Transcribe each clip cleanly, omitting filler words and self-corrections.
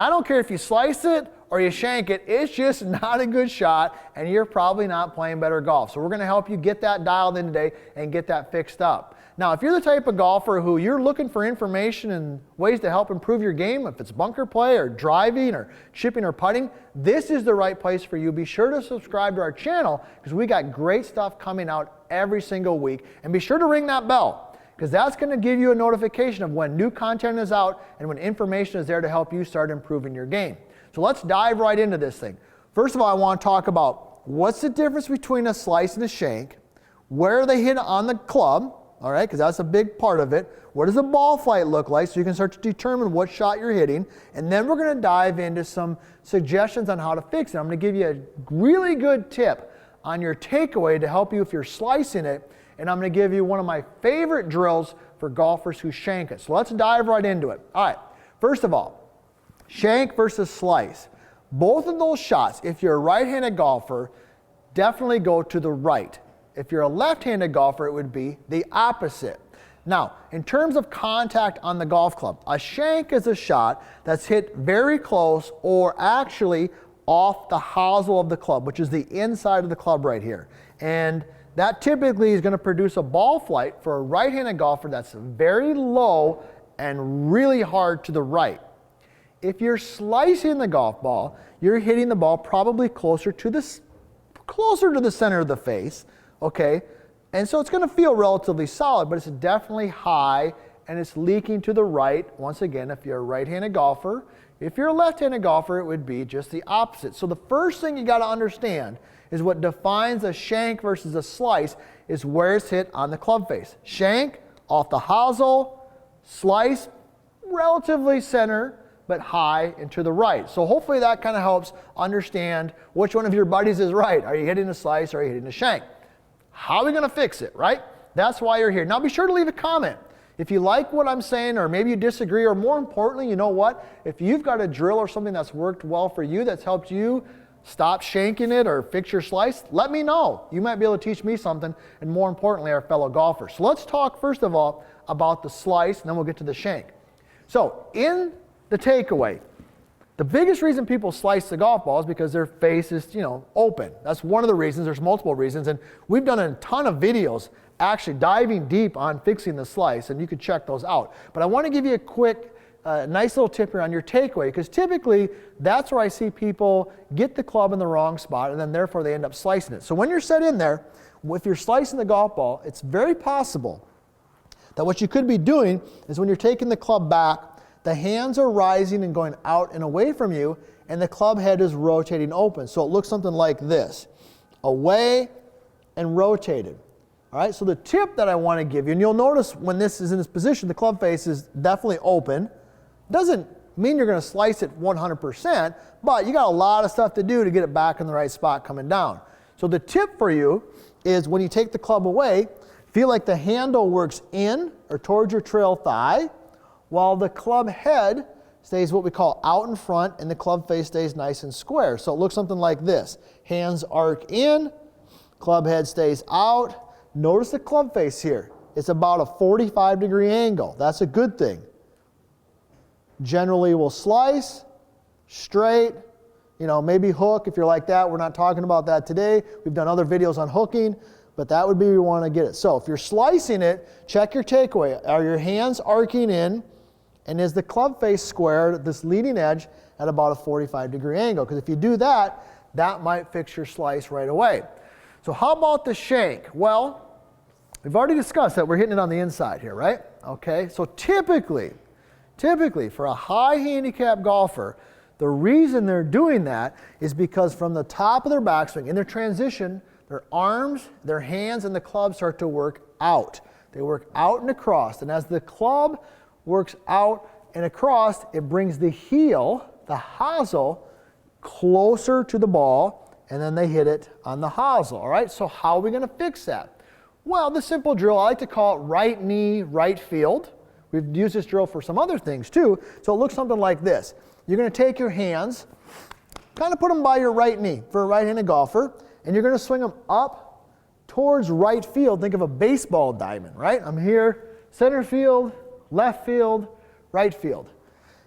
I don't care if you slice it or you shank it, it's just not a good shot, and you're probably not playing better golf. So we're going to help you get that dialed in today and get that fixed up. Now, if you're the type of golfer who you're looking for information and ways to help improve your game, if it's bunker play or driving or chipping or putting, this is the right place for you. Be sure to subscribe to our channel because we got great stuff coming out every single week. And be sure to ring that bell, because that's going to give you a notification of when new content is out and when information is there to help you start improving your game. So let's dive right into this thing. First of all, I want to talk about what's the difference between a slice and a shank, where they hit on the club, all right, because that's a big part of it. What does a ball flight look like so you can start to determine what shot you're hitting, and then we're going to dive into some suggestions on how to fix it. I'm going to give you a really good tip on your takeaway to help you if you're slicing it. And I'm going to give you one of my favorite drills for golfers who shank it. So let's dive right into it. All right, first of all, shank versus slice. Both of those shots, if you're a right-handed golfer, definitely go to the right. If you're a left-handed golfer, it would be the opposite. Now, in terms of contact on the golf club, a shank is a shot that's hit very close or actually off the hosel of the club, which is the inside of the club right here. And that typically is going to produce a ball flight for a right-handed golfer that's very low and really hard to the right. If you're slicing the golf ball, you're hitting the ball probably closer to the center of the face, okay? And so it's going to feel relatively solid, but it's definitely high and it's leaking to the right. Once again, if you're a right-handed golfer, if you're a left-handed golfer, it would be just the opposite. So the first thing you got to understand is what defines a shank versus a slice is where it's hit on the club face. Shank, off the hosel, slice, relatively center, but high and to the right. So hopefully that kind of helps understand which one of your buddies is right. Are you hitting a slice or are you hitting a shank? How are we going to fix it, right? That's why you're here. Now be sure to leave a comment. If you like what I'm saying, or maybe you disagree, or more importantly, you know what? If you've got a drill or something that's worked well for you, that's helped you stop shanking it or fix your slice, let me know. You might be able to teach me something, and more importantly, our fellow golfers. So let's talk first of all about the slice, and then we'll get to the shank. So in the takeaway, the biggest reason people slice the golf ball is because their face is, open. That's one of the reasons. There's multiple reasons, and we've done a ton of videos actually diving deep on fixing the slice, and you can check those out. But I want to give you a quick, nice little tip here on your takeaway, because typically that's where I see people get the club in the wrong spot, and then therefore they end up slicing it. So when you're set in there, if you're slicing the golf ball, it's very possible that what you could be doing is when you're taking the club back, the hands are rising and going out and away from you, and the club head is rotating open. So it looks something like this, away and rotated. All right, so the tip that I want to give you, and you'll notice when this is in this position, the club face is definitely open. Doesn't mean you're going to slice it 100%, but you got a lot of stuff to do to get it back in the right spot coming down. So the tip for you is when you take the club away, feel like the handle works in or towards your trail thigh, while the club head stays what we call out in front, and the club face stays nice and square. So it looks something like this. Hands arc in, club head stays out. Notice the club face here. It's about a 45-degree angle. That's a good thing. Generally we'll slice, straight, maybe hook if you're like that. We're not talking about that today. We've done other videos on hooking, but that would be where you want to get it. So if you're slicing it, check your takeaway. Are your hands arcing in, and is the club face squared at this leading edge at about a 45-degree angle? Because if you do that, that might fix your slice right away. So how about the shank? Well, we've already discussed that we're hitting it on the inside here, right? Okay, so typically for a high handicap golfer, the reason they're doing that is because from the top of their backswing, in their transition, their arms, their hands, and the club start to work out. They work out and across, and as the club works out and across, it brings the heel, the hosel, closer to the ball, and then they hit it on the hosel, all right? So how are we going to fix that? Well, the simple drill, I like to call it right knee, right field. We've used this drill for some other things too. So it looks something like this. You're going to take your hands, kind of put them by your right knee for a right-handed golfer, and you're going to swing them up towards right field. Think of a baseball diamond, right? I'm here, center field, left field, right field.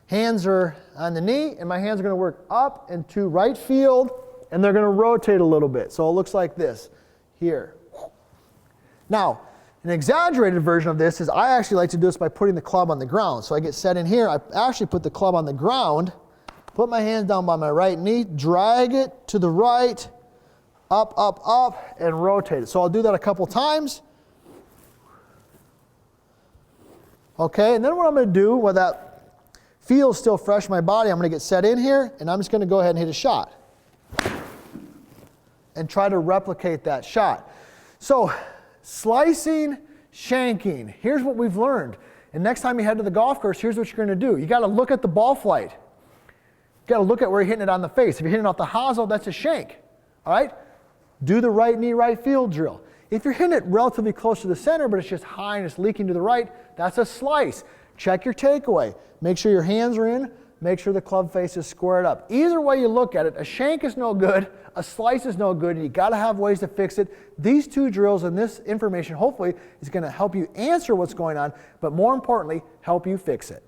Hands are on the knee, and my hands are going to work up and to right field, and they're going to rotate a little bit. So it looks like this here. Now, an exaggerated version of this is I actually like to do this by putting the club on the ground. So I get set in here. I actually put the club on the ground, put my hands down by my right knee, drag it to the right, up, up, up, and rotate it. So I'll do that a couple times. Okay, and then what I'm going to do, while that feels still fresh in my body, I'm going to get set in here, and I'm just going to go ahead and hit a shot. And try to replicate that shot. So, slicing, shanking. Here's what we've learned. And next time you head to the golf course, here's what you're going to do. You got to look at the ball flight. You got to look at where you're hitting it on the face. If you're hitting off the hosel, that's a shank. All right? Do the right knee, right field drill. If you're hitting it relatively close to the center, but it's just high and it's leaking to the right, that's a slice. Check your takeaway. Make sure your hands are in. Make sure the club face is squared up. Either way you look at it, a shank is no good, a slice is no good, and you got to have ways to fix it. These two drills and this information hopefully is going to help you answer what's going on, but more importantly, help you fix it.